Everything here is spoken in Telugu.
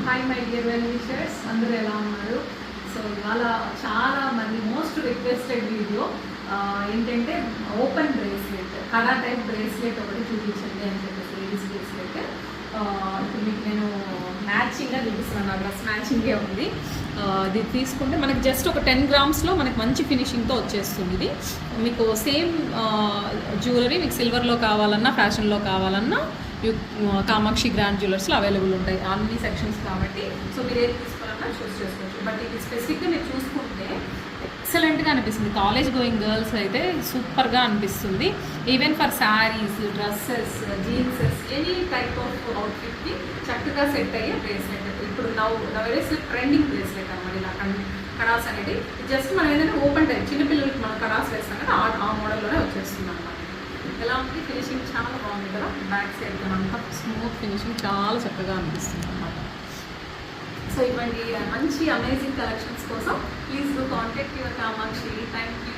Hi my dear well wishers, అందరూ ఎలా ఉన్నారు? సో ఇవాళ చాలా మంది మోస్ట్ రిక్వెస్టెడ్ వీడియో ఏంటంటే ఓపెన్ బ్రేస్లెట్, కడా టైప్ బ్రేస్లెట్ ఒకటి చూపించండి అని చెప్పేసి, లేడీస్ బ్రేస్లెట్. ఇప్పుడు మీకు నేను మ్యాచింగ్గా చూపిస్తున్నాను, నా డ్రెస్ మ్యాచింగే ఉంది. ఇది తీసుకుంటే మనకి జస్ట్ ఒక 10 గ్రామ్స్లో మనకి మంచి ఫినిషింగ్తో వచ్చేస్తుంది. ఇది మీకు సేమ్ జ్యువెలరీ మీకు సిల్వర్లో కావాలన్నా, ఫ్యాషన్లో కావాలన్నా కామాక్షి గ్రాండ్ జ్యువెలర్స్లో అవైలబుల్ ఉంటాయి అన్ని సెక్షన్స్ కాబట్టి. సో మీరు ఏది తీసుకోవాలన్నా చూస్ చేసుకోవచ్చు. బట్ ఇది స్పెసిఫిక్గా మీరు చూసుకుంటే ఎక్సలెంట్గా అనిపిస్తుంది. కాలేజ్ గోయింగ్ గర్ల్స్ అయితే సూపర్గా అనిపిస్తుంది. Even for saris, dresses, jeans, any type of అవుట్ఫిట్కి చక్కగా సెట్ అయ్యే బ్రేస్లెట్. ఇప్పుడు నవేస్ ట్రెండింగ్ బ్రేస్లెట్ అనమాట. ఇలా కడాస్ అనేది జస్ట్ మనం ఏదైనా ఓపెన్ టైప్ చిన్నపిల్లలకి మనం కడాస్ వేస్తాం కదా, ఆ మోడల్లోనే వచ్చేస్తుంది అనమాట. ఎలా ఉంది ఫినిషింగ్? చాలా బాగుంది కదా. బ్యాక్ సైడ్ అంతా స్మూత్ ఫినిషింగ్ చాలా చక్కగా అనిపిస్తుంది అన్నమాట. సో ఇవ్వండి మంచి అమేజింగ్ కలెక్షన్స్ కోసం please do contact your Kamakshi. Thank you.